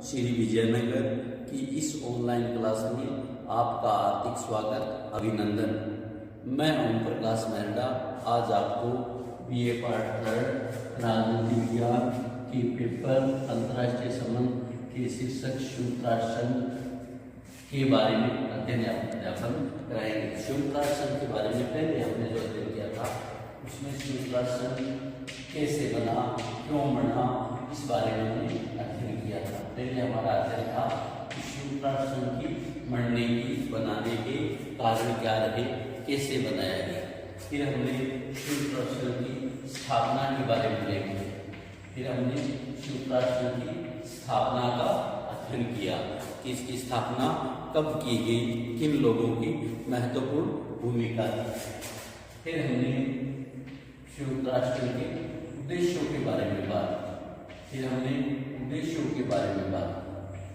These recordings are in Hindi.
श्री विजयनगर की इस ऑनलाइन क्लास में आपका हार्दिक स्वागत, अभिनंदन। मैं ओम प्रकाश मेहरा आज आपको बीए पार्ट 3 राजनीति विज्ञान के पेपर अंतर्राष्ट्रीय संबंध के शीर्षक संयुक्त राष्ट्र संघ के बारे में अध्ययन कराएंगे। संयुक्त राष्ट्र संघ के बारे में पहले हमने जो अध्ययन किया था उसमें संयुक्त राष्ट्र संघ कैसे बना, क्यों बना, इस बारे में हमने अध्ययन किया था। पहले हमारा अध्ययन था कि संयुक्त राष्ट्र संघ की बनने की बनाने के कारण क्या रहे, कैसे बनाया गया। फिर हमने संयुक्त राष्ट्र संघ की स्थापना के बारे में देखा। फिर हमने संयुक्त राष्ट्र संघ की स्थापना का अध्ययन किया कि इसकी स्थापना कब की गई, किन लोगों की महत्वपूर्ण भूमिका थी। फिर हमने संयुक्त राष्ट्र के उद्देश्यों के बारे में बात की। फिर हमने उद्देश्यों के बारे में बात की।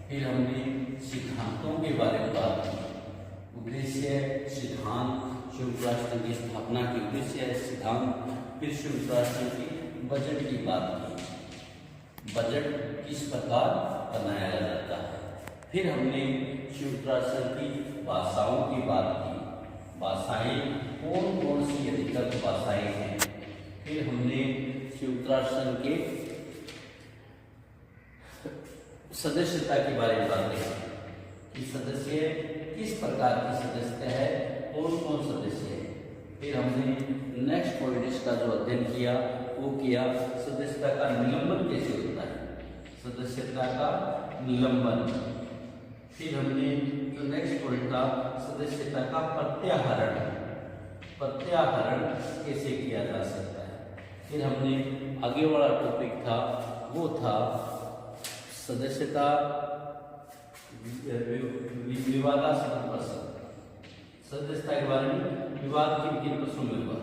फिर हमने सिद्धांतों के बारे में बात की। उद्देश्य, सिद्धांत, संयुक्त राष्ट्र की स्थापना के उद्देश्य, सिद्धांत। फिर संयुक्त राष्ट्र की बजट की बात की, बजट किस प्रकार बनाया जाता है। फिर हमने संयुक्त राष्ट्र की भाषाओं की बात की, भाषाएं कौन कौन सी अधिकृत भाषाएं हैं। फिर हमने संयुक्त राष्ट्र के सदस्यता के बारे में बात की कि सदस्य किस प्रकार की सदस्यता है, कौन कौन सदस्य है। फिर हमने नेक्स्ट पॉइंट इसका जो अध्ययन किया वो किया सदस्यता का निलंबन कैसे होता है, सदस्यता का निलंबन। फिर हमने जो नेक्स्ट पॉइंट था सदस्यता का प्रत्याहरण, प्रत्याहरण कैसे किया जा सकता है। फिर हमने आगे वाला टॉपिक था वो था सदस्यता विवादास्पद प्रश्न। सदस्यता के बारे में विवाद किन प्रश्नों में हुआ,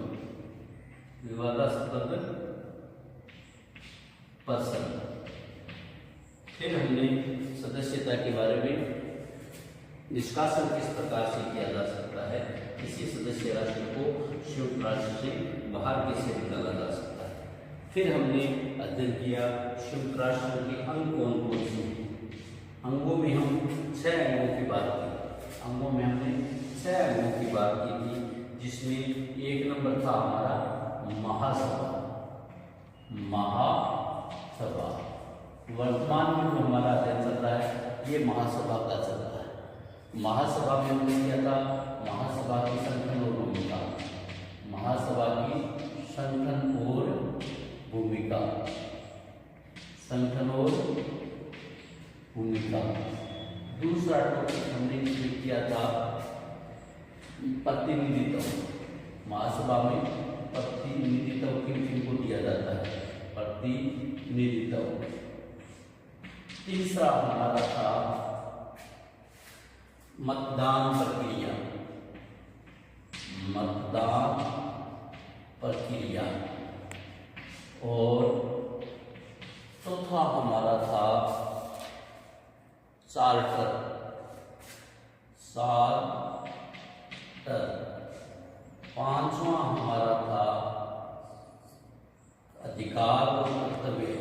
विवादास्पद प्रश्न। फिर हमने सदस्यता के बारे में निष्कासन किस प्रकार से किया जा सकता है, किसी सदस्य राष्ट्र को संयुक्त राष्ट्र से बाहर कैसे निकाला जा सकता है। फिर हमने अध्ययन किया संयुक्त राष्ट्र के अंग कौन कौन से। अंगों में हम 6 अंगों की बात की। अंगों में हमने 6 अंगों की बात की थी, जिसमें 1 नंबर था हमारा महासभा। महासभा वर्तमान में जो हमारा अध्ययन चल रहा है ये महासभा का चल रहा है। महासभा में हमने किया था महासभा की संगठन और भूमिका, महासभा की संगठन और भूमिका, संगठन और भूमिका। दूसरा टॉपिक हमने इसमें किया था प्रतिनिधित्व। महासभा में प्रतिनिधित्व किन को दिया जाता है, प्रतिनिधित्व। तीसरा हमारा था मतदान प्रक्रिया, मतदान प्रक्रिया। और चौथा हमारा था चार्टर, चार्टर। पांचवा हमारा था अधिकार और कर्तव्य,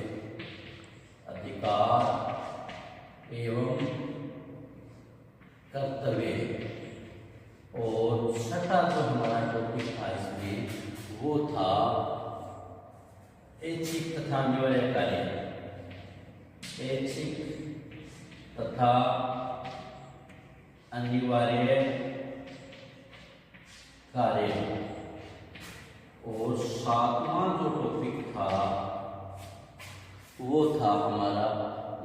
अधिकार एवं कर्तव्य। और छठा जो हमारा टॉपिक था इसमें वो था ऐच्छिक तथा अनिवार्य कार्य, ऐच्छिक तथा अनिवार्य कार्य। और 7वां जो टॉपिक था वो था हमारा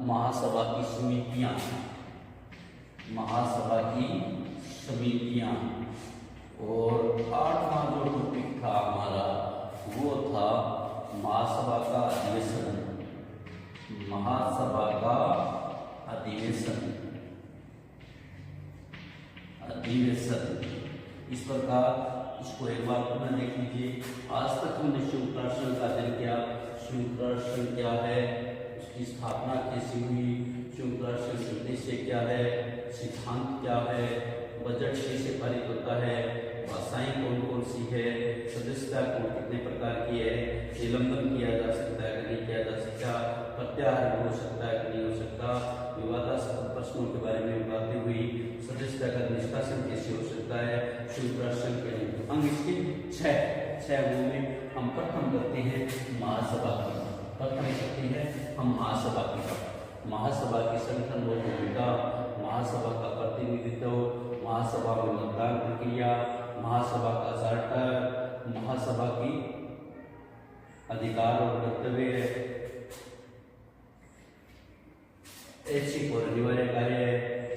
महासभा की समितियां, महासभा की समितियां। और 8वां जो टॉपिक था हमारा वो था महासभा का अधिवेशन, महासभा का अधिवेशन, अधिवेशन। इस प्रकार इसको एक बार पुनः देख लीजिए। आज तक हमने संयुक्त राष्ट्र संघ का अध्ययन किया, संयुक्त राष्ट्र संघ क्या है, उसकी स्थापना कैसे हुई, संयुक्त राष्ट्र संघ उद्देश्य क्या है, सिद्धांत क्या है, बजट कैसे पारित होता है, भाषाएं कौन कौन सी है, सदस्यता कौन कितने प्रकार की है, निलंबन किया जा सकता है कि नहीं किया जा सकता, प्रत्याहार हो सकता है कि नहीं हो सकता, विवादास्पद प्रश्नों के बारे में बातें हुई, सदस्यता का निष्कासन कैसे हो सकता है, संयुक्त राष्ट्र संघ के अंग इसके छह वो में हम प्रथम करते हैं महासभा की। प्रथम करते हैं हम महासभा की। महासभा की संगठन व भूमिका, महासभा का प्रतिनिधित्व, महासभा में मतदान प्रक्रिया, महासभा का चार्टर, महासभा की अधिकार और कर्तव्य, ऐच्छिक और अनिवार्य कार्य,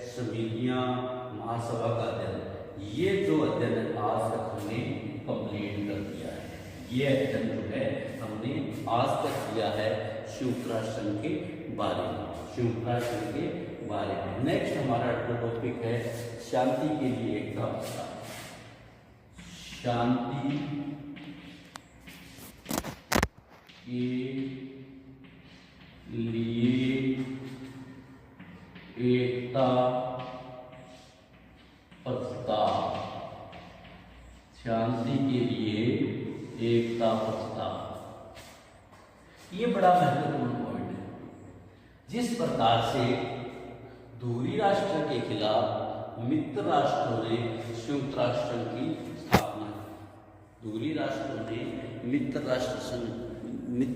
समितियां, महासभा का अध्ययन। ये जो अध्ययन आज तक हमने कंप्लीट कर दिया है, ये अध्ययन जो है हमने आज तक किया है संयुक्त राष्ट्र संघ के बारे में, संयुक्त राष्ट्र संघ के बारे में। नेक्स्ट हमारा टॉपिक है शांति के लिए एकता प्रस्ताव। शांति के लिए एकता प्रस्ताव। शांति के लिए एकता प्रस्ताव, ये बड़ा महत्वपूर्ण पॉइंट है। जिस प्रकार से दूरी राष्ट्र के खिलाफ मित्र राष्ट्रों ने संयुक्त राष्ट्र संघ की स्थापना की, दूरी राष्ट्रों ने मित्र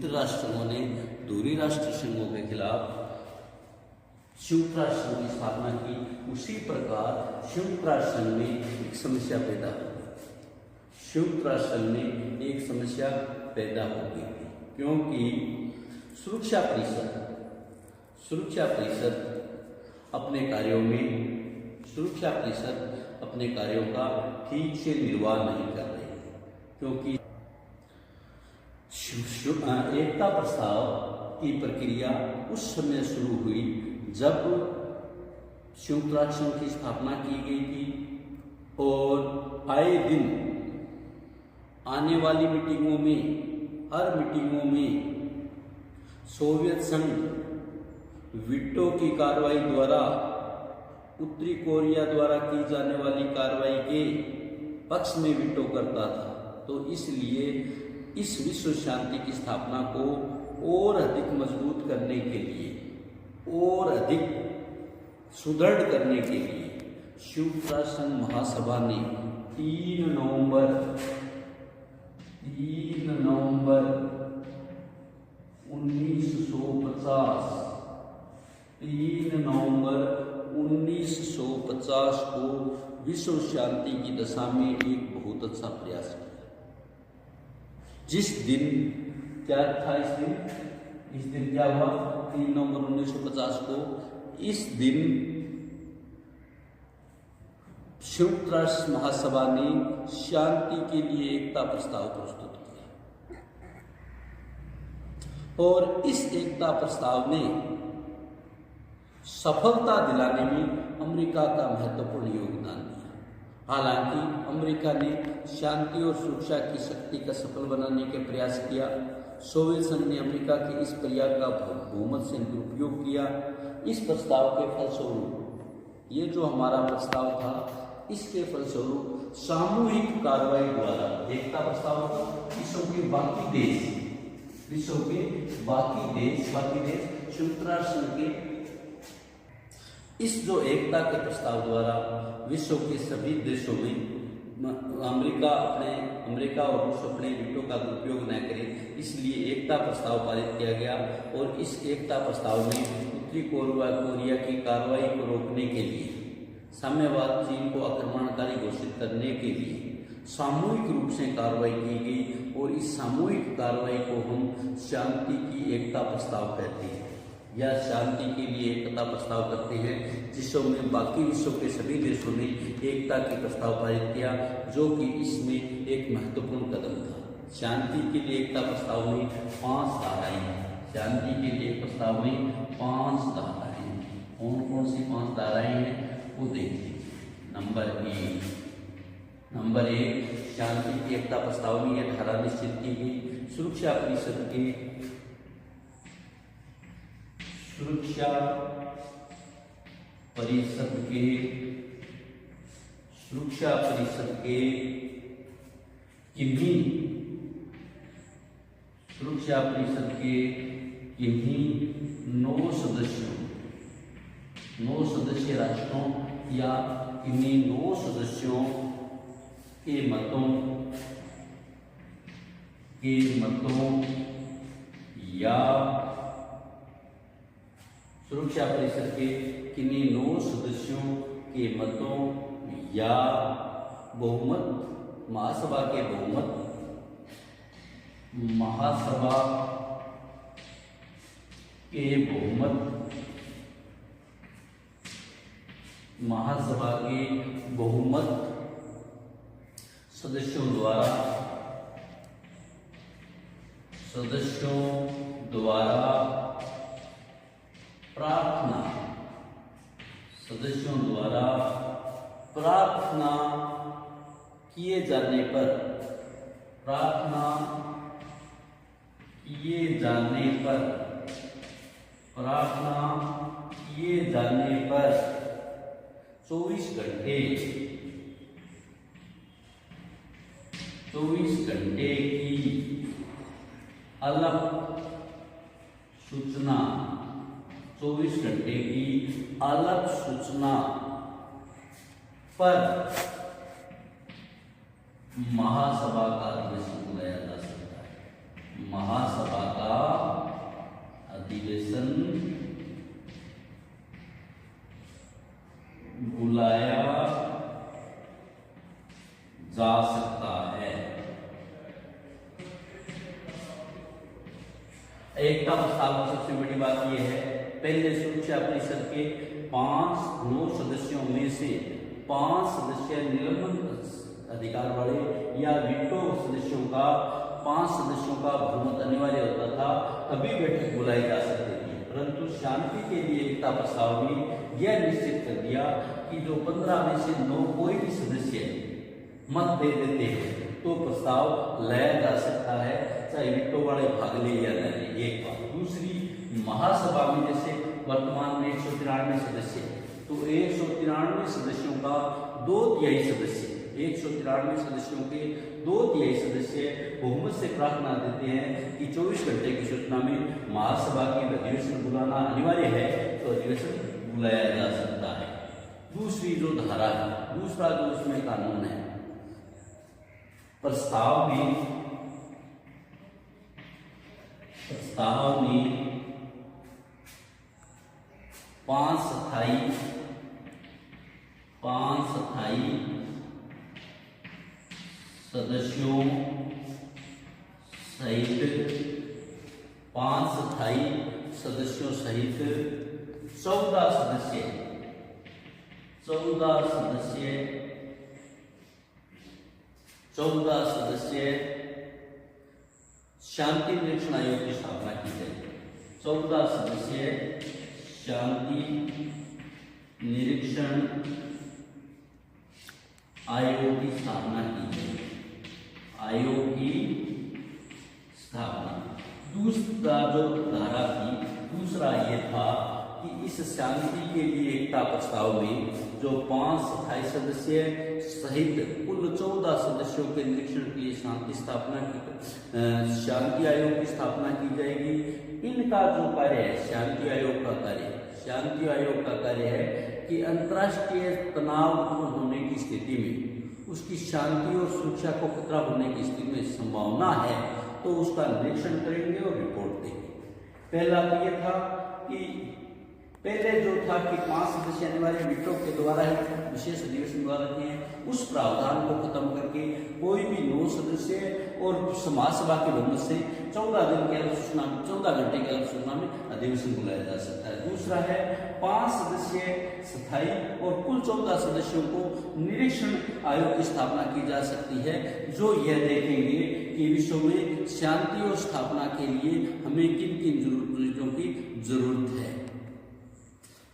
राष्ट्रों ने दूरी राष्ट्र संघों के खिलाफ संयुक्त राष्ट्र संघ की स्थापना की, उसी प्रकार संयुक्त राष्ट्र संघ में एक समस्या पैदा हो गई। संयुक्त राष्ट्र संघ में एक समस्या पैदा हो गई क्योंकि सुरक्षा परिषद अपने कार्यों का ठीक से निर्वाह नहीं कर रही, क्योंकि एकता प्रस्ताव की प्रक्रिया उस समय शुरू हुई जब संयुक्त राष्ट्र संघ की स्थापना की गई थी और आए दिन आने वाली मीटिंगों में, हर मीटिंगों में सोवियत संघ वीटो की कार्रवाई द्वारा, उत्तरी कोरिया द्वारा की जाने वाली कार्रवाई के पक्ष में वीटो करता था। तो इसलिए इस विश्व शांति की स्थापना को और अधिक मजबूत करने के लिए और अधिक सुदृढ़ करने के लिए संयुक्त राष्ट्र संघ महासभा ने 3 नवंबर 1950 को विश्व शांति की दशा में एक बहुत अच्छा प्रयास किया। जिस दिन क्या था, इस दिन क्या हुआ, 3 नवंबर 1950 को, इस दिन संयुक्त राष्ट्र महासभा ने शांति के लिए एकता प्रस्ताव प्रस्तुत किया और इस एकता प्रस्ताव ने सफलता दिलाने में अमेरिका का महत्वपूर्ण योगदान दिया। हालांकि अमेरिका ने शांति और सुरक्षा की शक्ति का सफल बनाने के प्रयास किया। सोवियत संघ ने अमेरिका के इस प्रयास का बहुमत से दुरुपयोग किया। इस प्रस्ताव के फलस्वरूप, ये जो हमारा प्रस्ताव था, इसके फलस्वरूप सामूहिक कार्रवाई द्वारा एकता प्रस्ताव विश्व के बाकी देश संयुक्त राष्ट्र संघ के इस जो एकता के प्रस्ताव द्वारा विश्व के सभी देशों में अमेरिका और रूस अपने वीटो का दुरुपयोग न करे, इसलिए एकता प्रस्ताव पारित किया गया। और इस एकता प्रस्ताव में उत्तरी कोरिया की कार्रवाई को रोकने के लिए, साम्यवाद चीन को आक्रमणकारी घोषित करने के लिए सामूहिक रूप से कार्रवाई की गई और इस सामूहिक कार्रवाई को हम शांति की एकता प्रस्ताव कहते हैं या शांति के लिए एकता प्रस्ताव करते हैं, जिसमें बाकी विश्व के सभी देशों ने एकता के प्रस्ताव पारित किया, जो कि इसमें एक महत्वपूर्ण कदम था। शांति के लिए एकता प्रस्ताव में 5 धाराएं हैं। शांति के लिए प्रस्ताव में 5 धाराएं हैं। कौन कौन सी 5 धाराएं हैं वो देखिए। नंबर 1 शांति की एकता प्रस्ताव में यह धारा निश्चित की गई, सुरक्षा परिषद के किन्हीं सुरक्षा परिषद के किन्हीं 9 सदस्य राष्ट्रों या किन्हीं 9 सदस्यों के मतों या सुरक्षा परिषद के किन्हीं 9 सदस्यों के मतों या बहुमत, महासभा के बहुमत, महासभा के बहुमत सदस्यों द्वारा प्रार्थना किए जाने पर 24 घंटे की अलग सूचना 24 घंटे की अलग सूचना पर महासभा का अधिवेशन बुलाया जा सकता है। महासभा का अधिवेशन बुलाया जा सकता है। एकता प्रस्ताव की सबसे बड़ी बात यह है, पहले सुरक्षा परिषद के 9 सदस्यों में से 5 सदस्य निलंबन अधिकार वाले या वीटो सदस्यों का 5 सदस्यों का बहुमत अनिवार्य होता था, तभी बैठक बुलाई जा सकती थी। परंतु शांति के लिए एकता प्रस्ताव ने यह निश्चित कर दिया कि जो 15 में से 9 कोई भी सदस्य मत दे देते हैं तो प्रस्ताव लाया जा सकता है, चाहे वीटो वाले भाग ले या न ले। एक बात। दूसरी, महासभा में जैसे वर्तमान में 193 सदस्य, तो 193 सदस्यों का 2/3 सदस्य 193 सदस्यों के 2/3 सदस्य बहुमत से प्रार्थना देते हैं कि 24 घंटे की सूचना में महासभा की अधिवेशन बुलाना अनिवार्य है, तो अधिवेशन बुलाया जा सकता है। दूसरी जो धारा है, दूसरा जो उसमें कानून है, प्रस्ताव में 5 स्थायी सदस्यों सहित 14 सदस्य शांति निरीक्षण आयोग की स्थापना की जाएगी। 14 सदस्य शांति निरीक्षण आयोग की स्थापना की जाएगी। दूसरा जो धारा थी, दूसरा ये था कि इस शांति के लिए एकता प्रस्ताव में जो 5 स्थायी सदस्य सहित कुल 14 सदस्यों के निरीक्षण के लिए शांति आयोग की स्थापना की जाएगी। इनका जो कार्य है, शांति आयोग का कार्य है कि अंतर्राष्ट्रीय तनाव उत्पन्न होने की स्थिति में, उसकी शांति और सुरक्षा को खतरा होने की स्थिति में संभावना है तो उसका निरीक्षण करेंगे और रिपोर्ट देंगे। पहला तो ये था कि पहले जो था कि 5 सदस्य अनिवार्य वीटो के द्वारा ही विशेष अधिवेशन द्वारा किए हैं, उस प्रावधान को खत्म करके कोई भी 9 सदस्य और महासभा के बहुमत से 14 घंटे की अलग सूचना में अधिवेशन बुलाया जा सकता है। दूसरा है 5 सदस्य स्थायी और कुल 14 सदस्यों को निरीक्षण आयोग की स्थापना की जा सकती है, जो यह देखेंगे कि विश्व में शांति और स्थापना के लिए हमें किन किन चीजों की जरूरत है।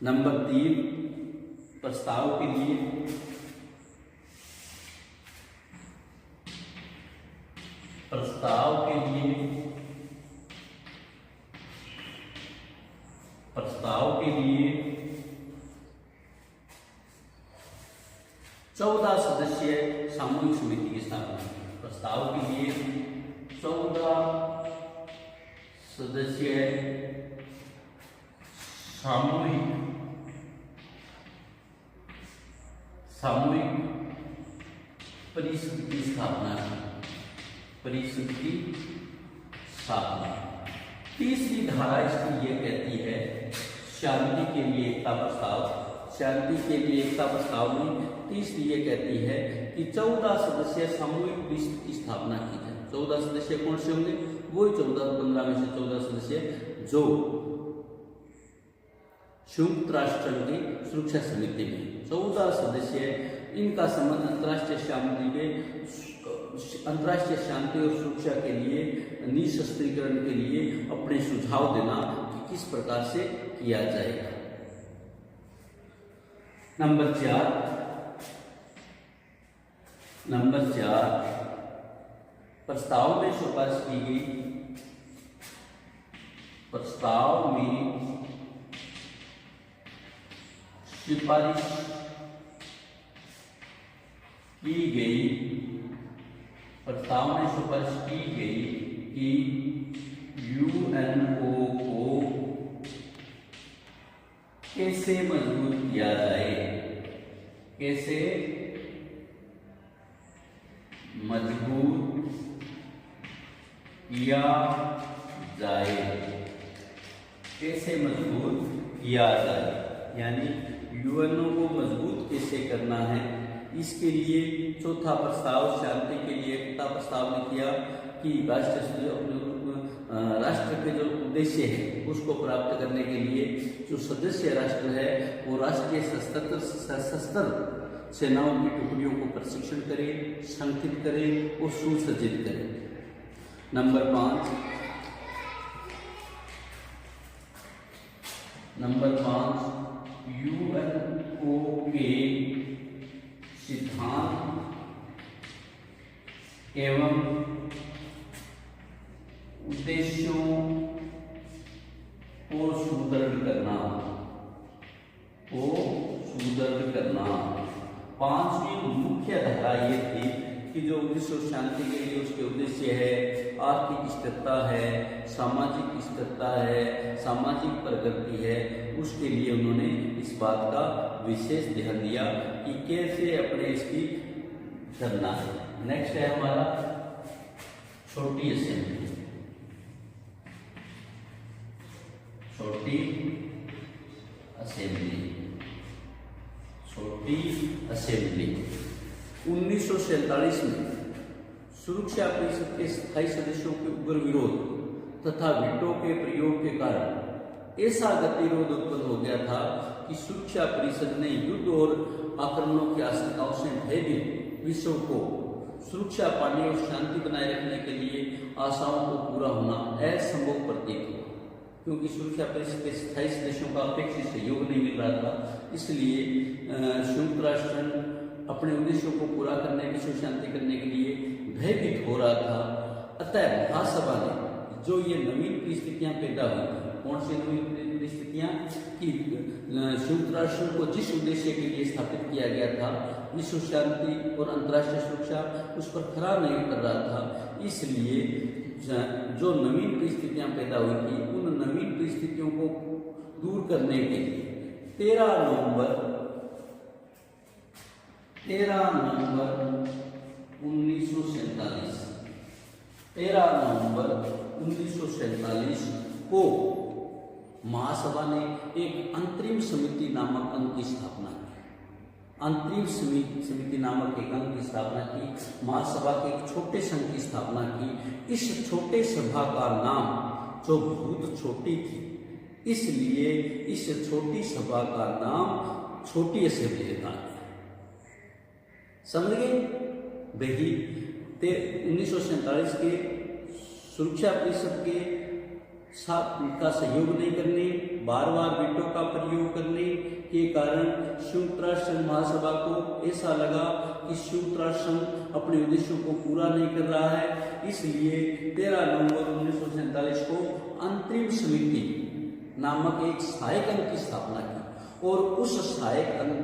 नंबर 3, प्रस्ताव के लिए प्रस्ताव के लिए 14 सदस्य सामूहिक समिति की स्थापना की। प्रस्ताव के लिए 14 सदस्य सामूहिक परिषद की स्थापना की। परिषद की स्थापना। तीसरी धारा इसकी ये कहती है शांति के लिए एकता प्रस्ताव। शांति के लिए एकता प्रस्ताव में तीसरी ये कहती है कि 14 सदस्य सामूहिक परिषद की स्थापना की जाए। 14 सदस्य कौन से होंगे? वही 14-15 में से 14 सदस्य जो संयुक्त राष्ट्र संघ की सुरक्षा समिति में 14 सदस्य, इनका संबंध अंतर्राष्ट्रीय शांति और सुरक्षा के लिए, निशस्त्रीकरण के लिए अपने सुझाव देना कि किस प्रकार से किया जाएगा। नंबर 4 प्रस्ताव में सिफारिश की गई। प्रस्ताव में सिफारिश की गई कि यूएनओ को कैसे मजबूत किया जाए। कैसे मजबूत किया जाए। कैसे मजबूत किया जाए, यानी यूएनओ को मजबूत कैसे करना है, इसके लिए चौथा प्रस्ताव शांति के लिए एकता प्रस्ताव ने किया कि राष्ट्र के जो उद्देश्य है उसको प्राप्त करने के लिए जो सदस्य राष्ट्र है वो राष्ट्रीय सशस्त्र सेनाओं की टुकड़ियों को प्रशिक्षण करे, संगठित करे और सुसज्जित करे। नंबर 5 यूएनओ के सिद्धांत एवं उद्देश्यों को सुदृढ़ करना। 5वीं मुख्य धारा ये थी कि जो विश्व शांति के लिए उसके उद्देश्य है आर्थिक स्थिरता है, सामाजिक स्थिरता है, सामाजिक प्रगति है, उसके लिए उन्होंने इस बात का विशेष ध्यान दिया कि कैसे अपने इसकी करना है। नेक्स्ट है हमारा छोटी असेंबली। छोटी असेंबली 1947 में सुरक्षा परिषद के स्थायी सदस्यों के उग्र विरोध तथा वीटो के प्रयोग के कारण ऐसा गतिरोध उत्पन्न हो गया था कि सुरक्षा परिषद ने युद्ध और आक्रमणों की आशंकाओं से भयभीत विश्व को सुरक्षा पाने और शांति बनाए रखने के लिए आशाओं को पूरा होना असंभव प्रतीत हुआ, क्योंकि सुरक्षा परिषद के स्थायी सदस्यों का अपेक्षित सहयोग नहीं मिल रहा था। इसलिए संयुक्त राष्ट्र अपने उद्देश्यों को पूरा करने, विश्व शांति करने के लिए भयभीत हो रहा था। अतः महासभा ने जो ये नवीन परिस्थितियां पैदा हुई, कौन सी नवीन परिस्थितियां कि संयुक्त राष्ट्र को जिस उद्देश्य के लिए स्थापित किया गया था, विश्व शांति और अंतर्राष्ट्रीय सुरक्षा, उस पर खरा नहीं कर रहा था। इसलिए जो नवीन परिस्थितियां पैदा हुई थी, उन नवीन परिस्थितियों को दूर करने के लिए 13 नवंबर 1947 को महासभा ने एक अंतरिम समिति नामक अंग की स्थापना की। अंतरिम समिति नामक एक अंग की स्थापना की। महासभा के एक छोटे संघ की स्थापना की। इस छोटे सभा का नाम, जो बहुत छोटी थी, इसलिए इस छोटी सभा का नाम छोटी असेंबली रखा गया। समझ गए भाई? 1947 के सुरक्षा परिषद के साथ उनका सहयोग नहीं करने, बार बार वीटो का प्रयोग करने के कारण संयुक्त राष्ट्र महासभा को ऐसा लगा कि संयुक्त राष्ट्र अपने उद्देश्यों को पूरा नहीं कर रहा है। इसलिए 13 नवंबर 1947 को अंतरिम समिति नामक एक सहायक अंग की स्थापना की और उस सहायक अंग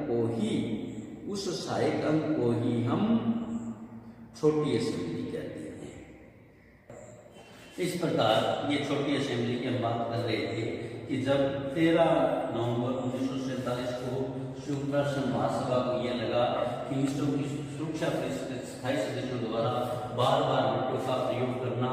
को ही हम छोटी असेंबली कहते हैं। इस प्रकार ये छोटी असेंबली की हम बात कर रहे थे कि जब 13 नवंबर 1947 को संयुक्त राष्ट्र महासभा को यह लगा कि विश्व की सुरक्षा परिषद के स्थायी सदस्यों द्वारा बार बार वीटो का प्रयोग करना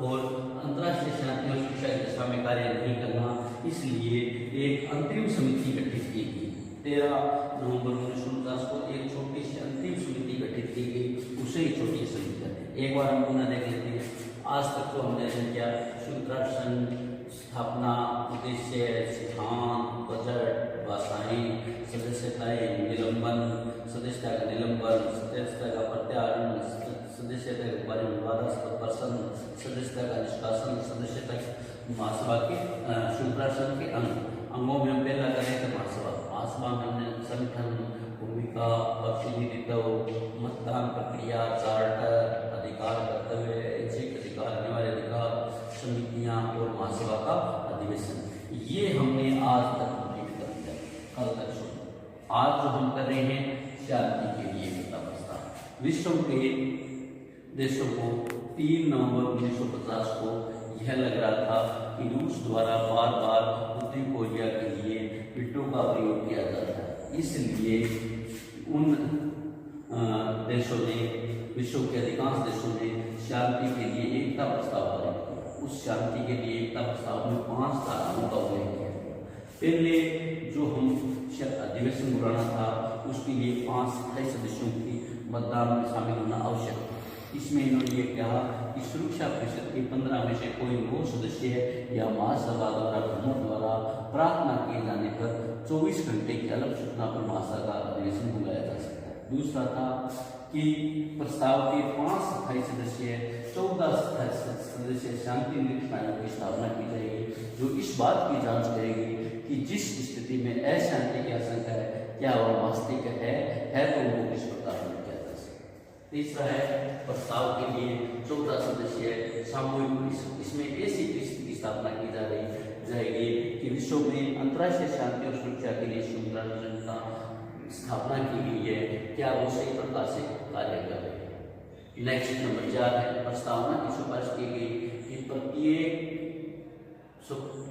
और अंतर्राष्ट्रीय शांति और सुरक्षा की दिशा में कार्य नहीं करना, इसलिए एक अंतरिम समिति गठित की गई। 13 नवंबर 1949 को एक छोटी सी अंतिम समिति गठित की गई, उसे ही छोटी समिति कहते हैं। एक बार हम पुनः देख लेते हैं। आज तक तो हमने अध्ययन किया संयुक्त राष्ट्र संघ, स्थापना, उद्देश्य, सिद्धांत, बजट, भाषाएं, सदस्यताएं, निलंबन, सदस्यता का निलंबन, सदस्यता का प्रत्याहार, सदस्यता के बारे में विवादास्पद प्रश्न, सदस्यता का निष्कासन, सदस्यता महासभा के संयुक्त राष्ट्र संघ के अंगों में हम पहला करें तो महासभा में हमने संगठन, भूमिका, प्रतिनिधित्व, मतदान प्रक्रिया, चार्टर, अधिकार, कर्तव्य, ऐच्छिक अधिकार, अनिवार्य अधिकार, समितियां और महासभा का अधिवेशन, ये हमने आज तक कंप्लीट कर दिया। कल तक सुनो। आज जो हम कर रहे हैं शांति के लिए एकता प्रस्ताव। विश्व के देशों को 3 नवंबर 1950 को यह लग रहा था कि रूस द्वारा बार बार उत्तरी कोरिया के लिए वीटो का प्रयोग किया जाता है, इसलिए उन देशों ने, विश्व के अधिकांश देशों ने शांति के लिए एकता प्रस्ताव पारित किया। उस शांति के लिए एकता प्रस्ताव में 5 धाराओं का उल्लेख किया गया। पहले जो हम अधिवेशन बुलाना था उसके लिए 5 स्थायी सदस्यों की मतदान में शामिल होना आवश्यक था। इसमें इन्होंने ये कहा कि सुरक्षा परिषद के 15 में से कोई 9 सदस्य या महासभा द्वारा प्रमुख द्वारा प्रार्थना किए जाने पर 24 घंटे की अलग सूचना पर महासभा का अधिवेशन बुलाया जा सकता है। दूसरा था कि प्रस्ताव के 5 स्थायी सदस्य 14 सदस्य शांति निरीक्षण आयोग की स्थापना की जाएगी, जो इस बात की जांच करेगी कि जिस स्थिति में अशांति की आशंका है क्या वह वास्तविक है तो उनको किस प्रकार से किया जा सकता है। तीसरा है प्रस्ताव के लिए 14 सदस्य सामूहिक परिषद। इसमें ऐसी परिषद की स्थापना की जाएगी कि विश्व में अंतर्राष्ट्रीय शांति और सुरक्षा के लिए संयुक्त राष्ट्र संघ का स्थापना की गई है, क्या वो सही प्रकार से कार्य कर रहे हैं। नेक्स्ट नंबर 4 है प्रस्तावना की सिफारिश की गई कि प्रत्येक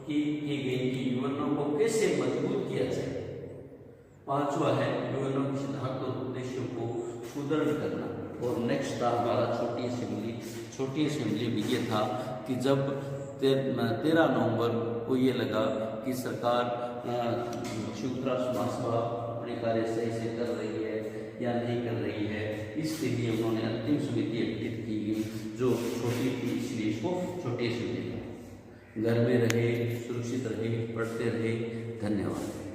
की गई कि यूएनओ को कैसे मजबूत किया जाए। 5वां है यूएनओ के सिद्धांत और उद्देश्यों को सुदृढ़ करना। और नेक्स्ट था हमारा छोटी असेंबली में ये था कि जब 13 नवंबर को ये लगा कि सरकार संयुक्त राष्ट्र महासभा अपने कार्य सही से कर रही है या नहीं कर रही है, इसके लिए उन्होंने अंतिम समिति गठित की गई जो छोटी थी, इसलिए इसको छोटी असेंबली। घर में रहे, सुरक्षित रहे, पढ़ते रहे। धन्यवाद।